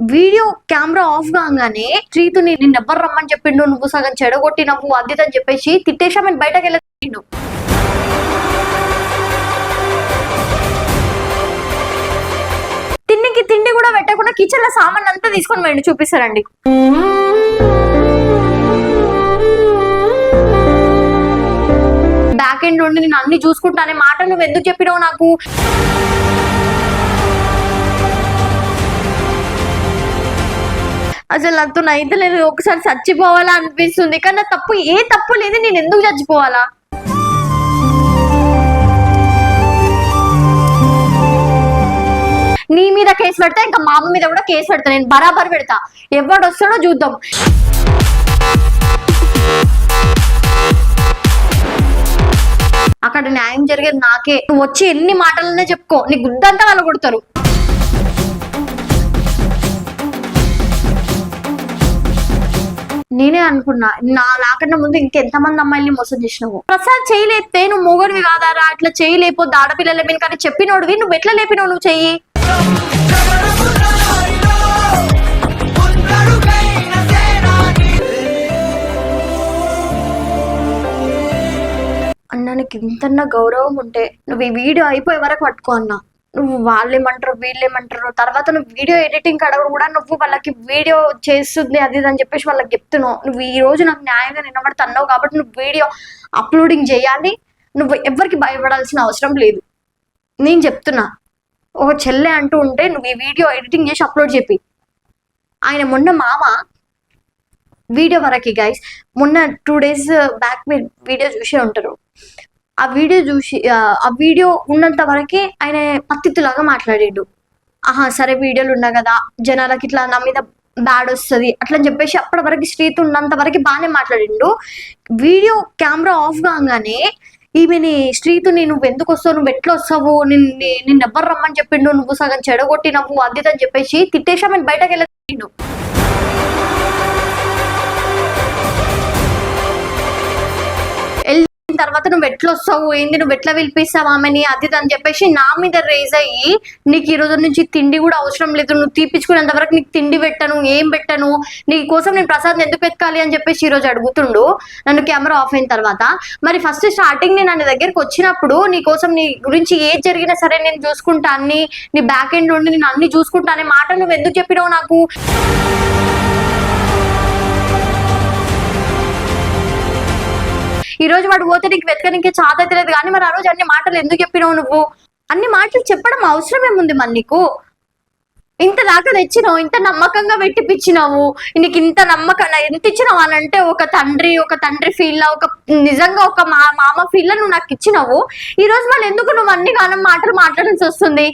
Video camera off కాగానే శ్రీతుని నిన్నెవ్వరు రమ్మని చెప్పిండు, నువ్వు సగం చెడగొట్టినవు అది అని చెప్పేసి తిట్టేసా మేము బయటకు వెళ్ళిండు. తిండికి తిండి కూడా పెట్టకుండా కిచెన్ లో సామాన్ అంతా తీసుకొని పోయిండు. చూపిస్తారండి. బ్యాక్ ఎండ్ నుండి నేను అన్ని చూసుకుంటానే మాట నువ్వు ఎందుకు చెప్పినావు నాకు? అసలు నాకు నైతే లేదు, ఒకసారి చచ్చిపోవాలా అనిపిస్తుంది. కానీ తప్పు ఏ తప్పు లేదు, నేను ఎందుకు చచ్చిపోవాలా? నీ మీద కేసు పెడతా, ఇంకా మా అమ్మ మీద కూడా కేసు పెడతా. నేను బరాబర్ పెడతా, ఎవడు వస్తాడో చూద్దాం. అక్కడ న్యాయం జరిగేది నాకే. నువ్వు వచ్చి ఎన్ని మాటలనే చెప్పుకో, నీ గుద్దంతా వాళ్ళు కొడతారు. నేనే అనుకున్నా నాకన్నా ముందు ఇంకెంతమంది అమ్మాయిల్ని మోసం చేసినావు. ప్రసాద్ చేయలేస్తే నువ్వు మొగడివి కాదారా, అట్లా చేయలేకపోతే ఆడపిల్లల మీద కానీ చెప్పినోడివి, నువ్వు ఎట్లా లేపినావు? నువ్వు చెయ్యి అన్నానికి ఇంతన్నా గౌరవం ఉంటే నువ్వు ఈ వీడియో అయిపోయే వరకు పట్టుకో అన్నా. నువ్వు వాళ్ళేమంటారు వీళ్ళేమంటారు, తర్వాత నువ్వు వీడియో ఎడిటింగ్ అడగడం కూడా నువ్వు వాళ్ళకి వీడియో చేస్తుంది అది అని చెప్పేసి వాళ్ళకి చెప్తున్నావు. నువ్వు ఈ రోజు నాకు న్యాయంగా నిలబడి అన్నావు కాబట్టి నువ్వు వీడియో అప్లోడింగ్ చేయాలి. నువ్వు ఎవరికి భయపడాల్సిన అవసరం లేదు. నేను చెప్తున్నా, ఒక చెల్లె అంటూ ఉంటే నువ్వు ఈ వీడియో ఎడిటింగ్ చేసి అప్లోడ్ చెప్పి. ఆయన మొన్న మామ వీడియో వరకు గైస్, మొన్న 2 days బ్యాక్ మీరు వీడియో చూసే ఉంటారు. ఆ వీడియో ఉన్నంత వరకే ఆయన పత్తిలాగా మాట్లాడిండు. ఆహా సరే వీడియోలు ఉన్నా కదా జనాలకి ఇట్లా నా మీద బ్యాడ్ వస్తుంది అట్లా అని చెప్పేసి అప్పటి వరకు శ్రీతు ఉన్నంత వరకు బాగానే మాట్లాడిండు. వీడియో కెమెరా ఆఫ్ కాగానే ఈమెని శ్రీతుని నువ్వు ఎందుకు వస్తావు, నువ్వు ఎట్లా వస్తావు, నిన్నెవ్వరు రమ్మని చెప్పిండు, నువ్వు సగం చెడగొట్టినవు అది అని చెప్పేసి తిట్టేసా మేము బయటకు వెళ్ళిండు. తర్వాత నువ్వు ఎట్లా వస్తావు ఏంది, నువ్వు ఎట్లా పిలిపిస్తావు ఆమెని అది అని చెప్పేసి నా మీద రేజ్ అయ్యి నీకు ఈ రోజు నుంచి తిండి కూడా అవసరం లేదు, నువ్వు తీపించుకునేంత వరకు నీకు తిండి పెట్టను ఏం పెట్టను, నీ కోసం నేను ప్రసాద్ ఎందుకు ఎత్తుకాలి అని చెప్పేసి ఈ రోజు అడుగుతుండు నన్ను కెమెరా ఆఫ్ అయిన తర్వాత. మరి ఫస్ట్ స్టార్టింగ్ నేను నా దగ్గరకు వచ్చినప్పుడు నీ కోసం నీ గురించి ఏది జరిగినా సరే నేను చూసుకుంటా, నీ బ్యాక్ ఎండ్ నుండి నేను అన్ని చూసుకుంటా అనే మాట నువ్వు ఎందుకు చెప్పినావు నాకు? ఈ రోజు వాడు పోతే నీకు వెతకనికి చాత అయితే లేదు కానీ మరి ఆ రోజు అన్ని మాటలు ఎందుకు చెప్పినావు? నువ్వు అన్ని మాటలు చెప్పడం అవసరం ఏముంది మరి నీకు? ఇంత దాకా తెచ్చినావు, ఇంత నమ్మకంగా పెట్టిపిచ్చినావు, నీకు ఇంత నమ్మకంగా ఎంత ఇచ్చినావు అని అంటే ఒక తండ్రి ఫీల్ లా, ఒక నిజంగా ఒక మామ ఫీల్ లా నువ్వు నాకు ఇచ్చినావు. ఈ రోజు మళ్ళీ ఎందుకు నువ్వు అన్ని గానం మాటలు మాట్లాడాల్సి వస్తుంది?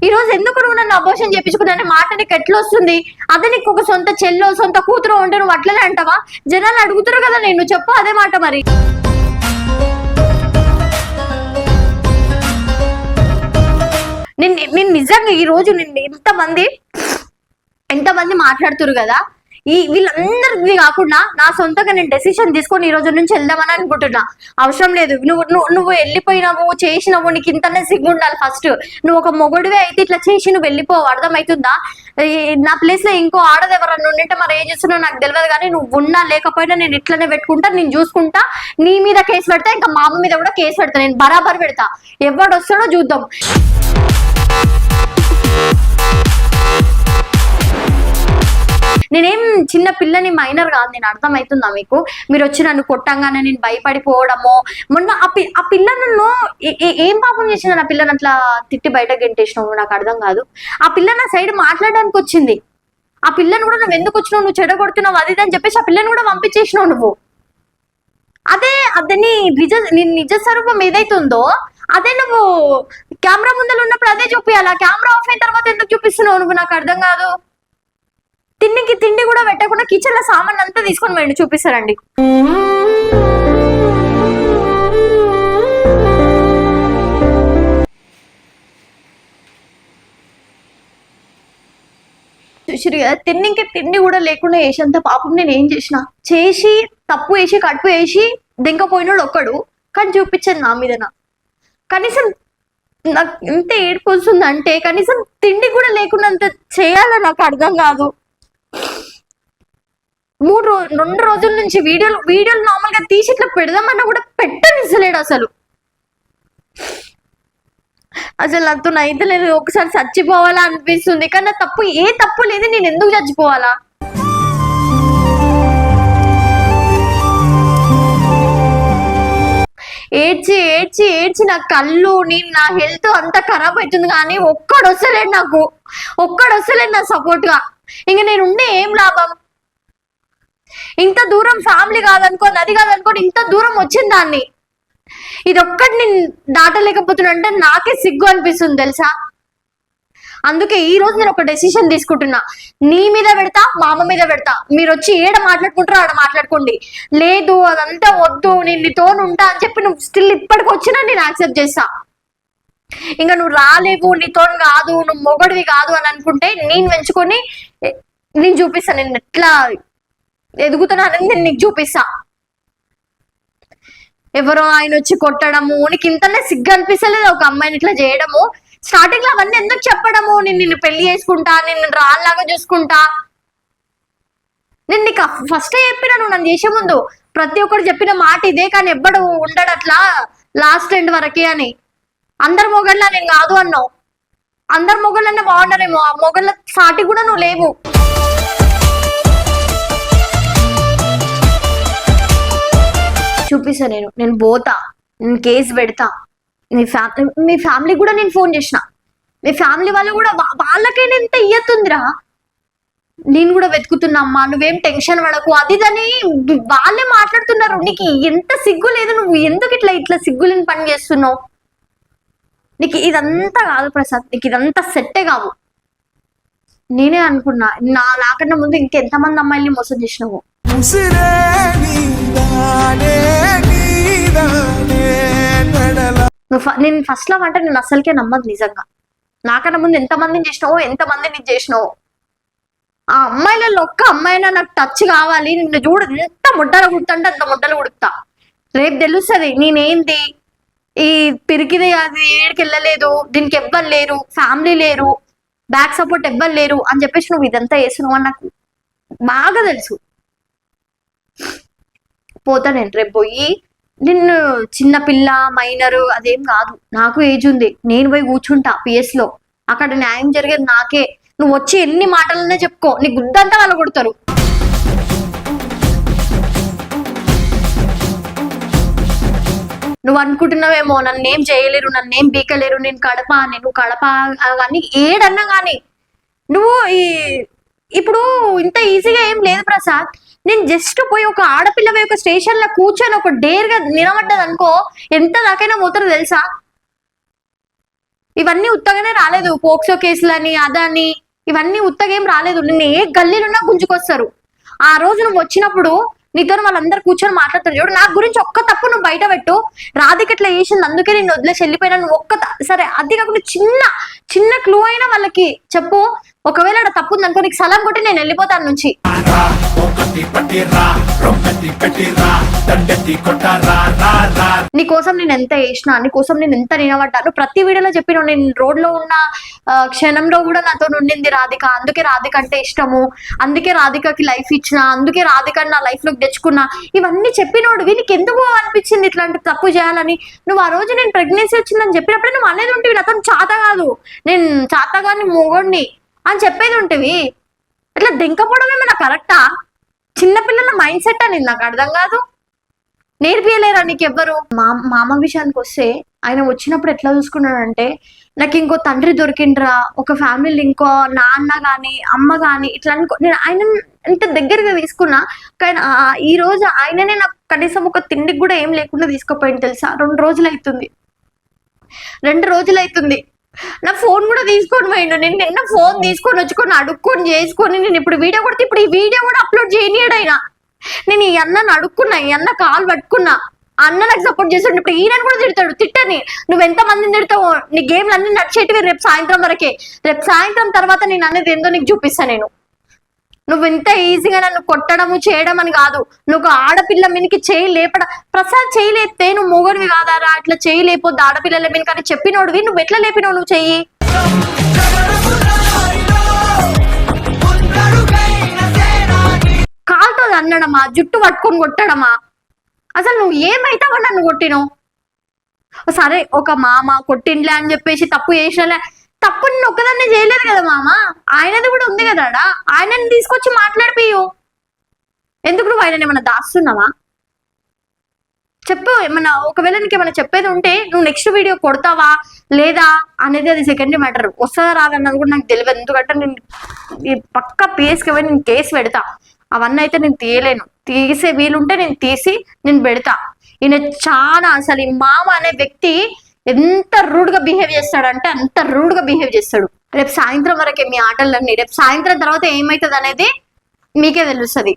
ఈ రోజు ఎందుకు నువ్వు నన్ను అబోషన్ చేయించుకున్నా మాట నీకు ఎట్లా వస్తుంది? అదే నీకు ఒక సొంత చెల్లో సొంత కూతురు ఉంటే నువ్వు అట్లనే అంటావా? జనాలు అడుగుతారు కదా, నేను చెప్పు అదే మాట. మరి నేను నిజంగా ఈ రోజు నిన్ను ఎంతమంది మాట్లాడుతురు కదా, వీళ్ళందరిది కాకుండా నా సొంతంగా నేను డెసిషన్ తీసుకొని ఈ రోజు నుంచి వెళ్దామని అనుకుంటున్నా. అవసరం లేదు నువ్వు వెళ్ళిపోయినావు చేసినావు, నీకు ఇంతనే సిగ్గు ఉండాలి. ఫస్ట్ నువ్వు ఒక మొగుడివే అయితే ఇట్లా చేసి నువ్వు వెళ్ళిపోవు, అర్థమవుతుందా? నా ప్లేస్ లో ఇంకో ఆడది ఎవరన్నా ఉండింటే మరి ఏం చేస్తున్నావు నాకు తెలియదు కానీ నువ్వు ఉన్నా లేకపోయినా నేను ఇట్లనే పెట్టుకుంటా, నేను చూసుకుంటా. నీ మీద కేసు పెడతా, ఇంకా మా అమ్మ మీద కూడా కేసు పెడతా. నేను బరాబర్ పెడతా, ఎవడు వస్తాడో చూద్దాం. నేనేం చిన్న పిల్లని మైనర్ కాదు, నేను అర్థమవుతుందా మీకు? మీరు వచ్చి నన్ను కొట్టంగానే నేను భయపడిపోవడము. మొన్న ఆ పిల్లను ఏం పాపం చేసింది? నా పిల్లని అట్లా తిట్టి బయట గెంటేసినావు నాకు అర్థం కాదు. ఆ పిల్ల నా సైడ్ మాట్లాడడానికి వచ్చింది. ఆ పిల్లని కూడా నువ్వు ఎందుకు వచ్చినావు, నువ్వు చెడగొడుతున్నావు అది అని చెప్పేసి ఆ పిల్లని కూడా పంపించేసినావు నువ్వు. అదే నీ నిజ స్వరూపం ఏదైతుందో అదే నువ్వు కెమెరా ముందర ఉన్నప్పుడు అదే చూపించాలి. ఆ కెమెరా ఆఫ్ అయిన తర్వాత ఎందుకు చూపిస్తున్నావు నువ్వు? నాకు అర్థం కాదు. తిండికి తిండి కూడా పెట్టకుండా కిచెన్ లో సామాన్ అంతా తీసుకొని పోయిండు. చూపిస్తారండి. చూసిరు కదా, తిండి కూడా లేకుండా వేసేంత పాపం నేను ఏం చేసి తప్పు వేసి కడుపు వేసి దింకపోయినాడు ఒక్కడు, కానీ చూపించాను నా మీద. కనీసం నాకు ఎంత ఏడుపు వస్తుంది అంటే కనీసం తిండి కూడా లేకున్నంత చేయాలని నాకు అర్థం కాదు. 2 రోజుల నుంచి వీడియోలు నార్మల్ గా తీసి ఇట్లా పెడదామన్నా కూడా పెట్టనిస్తలేడు అసలు. నాతో అయితే లేదు, ఒకసారి చచ్చిపోవాలా అనిపిస్తుంది. కానీ నా తప్పు ఏ తప్పు లేదు, నేను ఎందుకు చచ్చిపోవాలా? ఏడ్చి ఏడ్చి ఏడ్చి నా కళ్ళు నా హెల్త్ అంతా ఖరాబ్ అవుతుంది. కానీ ఒక్కడు వస్తలేడు నా సపోర్ట్ గా. ఇంక నేను ఉండే ఏం లాభం? ఇంత దూరం ఫ్యామిలీ కాదనుకోని అది కాదనుకోని ఇంత దూరం వచ్చింది దాన్ని. ఇది ఒక్కటి నేను దాటలేకపోతున్నా అంటే నాకే సిగ్గు అనిపిస్తుంది తెలుసా. అందుకే ఈ రోజు నేను ఒక డెసిషన్ తీసుకుంటున్నా. నీ మీద పెడతా, మా అమ్మ మీద పెడతా. మీరు వచ్చి ఏడ మాట్లాడుకుంటారో ఆడ మాట్లాడుకోండి. లేదు అదంతా వద్దు, నేను నీతో ఉంటా అని చెప్పి నువ్వు స్టిల్ ఇప్పటికి వచ్చినా నేను యాక్సెప్ట్ చేస్తా. ఇంకా నువ్వు రాలేవు, నీతో కాదు, నువ్వు మొగడివి కాదు అని అనుకుంటే నేను పెంచుకొని నేను చూపిస్తా, నేను ఎట్లా ఎదుగుతున్నానని నేను నీకు చూపిస్తా. ఎవరో ఆయన వచ్చి కొట్టడము, నీకు ఇంతనే సిగ్గు అనిపిస్తలేదు ఒక అమ్మాయిని ఇట్లా చేయడము? స్టార్టింగ్ లో అవన్నీ ఎందుకు చెప్పడము? నిన్ను పెళ్లి చేసుకుంటా, నిన్ను రాళ్ళలాగా చూసుకుంటా. నేను నీకు ఫస్ట్ చెప్పినా, నువ్వు నన్ను చేసే ముందు ప్రతి ఒక్కరు చెప్పిన మాట ఇదే. కానీ ఎవ్వడు ఉండడు అట్లా లాస్ట్ ఎండ్ వరకే అని. అందరు మొగళ్ళ నేను కాదు అన్నావు. అందరు మొగళ్ళనే బాగున్నారేమో, ఆ మొగళ్ళ సాటి కూడా నువ్వు లేవు. చూపిస్తా, నేను పోతా, నేను కేసు పెడతా. మీ ఫ్యామిలీ కూడా నేను ఫోన్ చేసిన. మీ ఫ్యామిలీ వాళ్ళు కూడా వాళ్ళకైనా ఎంత ఇయ్యతుందిరా. నేను కూడా వెతుకుతున్నా అమ్మా, నువ్వేం టెన్షన్ పడకు అది దాని వాళ్ళే మాట్లాడుతున్నారు. నీకు ఎంత సిగ్గు లేదు, నువ్వు ఎందుకు ఇట్లా సిగ్గులేని పని చేస్తున్నావు? నీకు ఇదంతా కాదు ప్రసాద్, నీకు ఇదంతా సెట్టే కావు. నేనే అనుకున్నా నాకన్నా ముందు ఇంకెంతమంది అమ్మాయిల్ని మోసం చేసినావు. నేను ఫస్ట్ లో అంటే నేను అసలుకే నమ్మదు నిజంగా. నాకన్నా ముందు ఎంతమందిని చేసినావో, ఎంతమందిని చేసినావో. ఆ అమ్మాయిలలో ఒక్క అమ్మాయినా నాకు టచ్ కావాలి. నిన్ను చూడు, ఎంత ముడ్డలు కుడుతుంటే అంత ముడ్డలు కుడుతా. రేపు తెలుస్తుంది నేనేంటి. ఈ పిరికిది అది ఏడికి వెళ్ళలేదు, దీనికి ఎవ్వరు లేరు, ఫ్యామిలీ లేరు, బ్యాక్ సపోర్ట్ ఎవ్వరు లేరు అని చెప్పేసి నువ్వు ఇదంతా వేస్తున్నావు అని నాకు బాగా తెలుసు. పోతా నేను రేపు పోయి. నిన్ను చిన్నపిల్ల మైనరు అదేం కాదు, నాకు ఏజ్ ఉంది. నేను పోయి కూర్చుంటా PS లో, అక్కడ న్యాయం జరిగేది నాకే. నువ్వు వచ్చి ఎన్ని మాటలనే చెప్పుకో, నీ గుద్దంతా వాళ్ళు కొడతారు. నువ్వు అనుకుంటున్నావేమో నన్నేం చేయలేరు, నన్నేం బీకలేరు, నేను కడప అవన్నీ ఏడన్నా కానీ నువ్వు ఇప్పుడు ఇంత ఈజీగా ఏం లేదు ప్రసాద్. నేను జస్ట్ పోయి ఒక ఆడపిల్ల పోయి ఒక స్టేషన్ లో కూర్చొని ఒక డేర్ గా నిలబడ్డది అనుకో, ఎంత దాకైనా పోతారో తెలుసా. ఇవన్నీ ఉత్తగానే రాలేదు, పోక్సో కేసులని అదని ఇవన్నీ ఉత్తగేం రాలేదు. నిన్ను ఏ గల్లీలున్నా గుంజుకొస్తారు. ఆ రోజు నువ్వు వచ్చినప్పుడు నీతో వాళ్ళందరూ కూర్చొని మాట్లాడుతారు చూడు. నా గురించి ఒక్క తప్పు నువ్వు బయట పెట్టు, రాధిక ఇట్లా చేసింది అందుకే నేను వదిలేసి వెళ్ళిపోయినా, నువ్వు సరే అది కాకుండా చిన్న క్లూ అయినా వాళ్ళకి చెప్పు. ఒకవేళ అక్కడ తప్పు ఉందనుకో, నీకు సలాం కొట్టి నేను వెళ్ళిపోతాను నుంచి. నీకోసం నేను ఎంత వేసినా, నీకోసం నేను ఎంత నిలబడ్డాను. ప్రతి వీడియోలో చెప్పిన నేను రోడ్ లో ఉన్న క్షణంలో కూడా నాతో ఉండింది రాధిక. అందుకే రాధిక అంటే ఇష్టము, అందుకే రాధికకి లైఫ్ ఇచ్చిన, అందుకే రాధిక నా లైఫ్ లోకి తెచ్చుకున్నా. ఇవన్నీ చెప్పినోడు నీకు ఎందుకు అనిపించింది ఇట్లాంటి తప్పు చేయాలని? నువ్వు ఆ రోజు నేను ప్రెగ్నెన్సీ వచ్చిందని చెప్పినప్పుడే నువ్వు అనేది ఉంటివి, నాతో చాత కాదు, నేను చాతగాని మొగోడిని అని చెప్పేది ఉంటివి. ఇట్లా దింకపోవడం ఏమైనా కరెక్టా? చిన్నపిల్లల మైండ్ సెట్ అని నాకు అర్థం కాదు. నేర్పియలేరా నీకు ఎవ్వరు? మామ విషయానికి వస్తే ఆయన వచ్చినప్పుడు ఎట్లా చూసుకున్నాడంటే, నాకు ఇంకో తండ్రి దొరికిండ్రా, ఒక ఫ్యామిలీలో ఇంకో నాన్న గాని అమ్మ గాని ఇట్లా నేను ఆయన ఎంత దగ్గరగా తీసుకున్నా. కానీ ఈ రోజు ఆయననే నాకు కనీసం ఒక తిండికి కూడా ఏం లేకుండా తీసుకుపోయింది తెలుసా. 2 రోజులు అవుతుంది. నా ఫోన్ కూడా తీసుకొని పోయిండు. నేను నిన్న ఫోన్ తీసుకొని వచ్చుకొని అడుక్కొని చేసుకొని నేను ఇప్పుడు వీడియో కొడితే ఇప్పుడు ఈ వీడియో కూడా అప్లోడ్ చేయనీయడు ఆయన. నేను ఈ అన్నను అడుక్కున్నా, ఈ అన్న కాల్ పట్టుకున్నా, అన్న నాకు సపోర్ట్ చేస్తాడు. ఇప్పుడు ఈయన కూడా తిడతాడు. తిట్టని, నువ్వు ఎంత మందిని తిడతావు, నీ గేమ్లు అన్ని నడిచేటివి రేపు సాయంత్రం వరకే. రేపు సాయంత్రం తర్వాత నేను అనేది ఏందో నీకు చూపిస్తా. నేను నువ్వు ఇంత ఈజీగా నన్ను కొట్టడము చేయడం అని కాదు. నువ్వు ఆడపిల్ల మీనికి చేయి లేపడం, ప్రసాద్ చేయి లేపితే నువ్వు మొగడివి కాదారా, అట్లా చేయి లేపొద్దు ఆడపిల్లల మీనికి అని చెప్పినోడివి, నువ్వు ఎట్లా లేపినావు నువ్వు చెయ్యి? కాలుతో అన్నడమా, జుట్టు పట్టుకొని కొట్టడమా? అసలు నువ్వు ఏమైతావా నన్ను కొట్టినావు? సరే ఒక మామ కొట్టిండ్లే అని చెప్పేసి తప్పు చేసినలే, తప్పు నేను ఒక్కదాన్నే చేయలేదు కదా మామ, ఆయనది కూడా ఉంది కదా, ఆయనని తీసుకొచ్చి మాట్లాడిపోయు. ఎందుకు నువ్వు ఆయన ఏమన్నా దాస్తున్నావా? చెప్పు ఏమన్నా, ఒకవేళ నీకు ఏమైనా చెప్పేది ఉంటే నువ్వు నెక్స్ట్ వీడియో కొడతావా లేదా అనేది అది సెకండరీ మ్యాటర్. వస్తుందా రాదన్నది కూడా నాకు తెలియదు. ఎందుకంటే నేను పక్క పిఎస్కి పోయి నేను కేసు పెడతా. అవన్నీ అయితే నేను తీయలేను. తీసే వీలుంటే నేను తీసి నేను పెడతా. ఈయన చాలా అసలు ఈ మామ అనే వ్యక్తి ఎంత రూడ్ గా బిహేవ్ చేస్తాడంటే అంత రూడ్ గా బిహేవ్ చేస్తాడు. రేపు సాయంత్రం వరకే మీ ఆటలన్నీ. రేపు సాయంత్రం తర్వాత ఏమవుతుంది అనేది మీకే తెలుస్తుంది.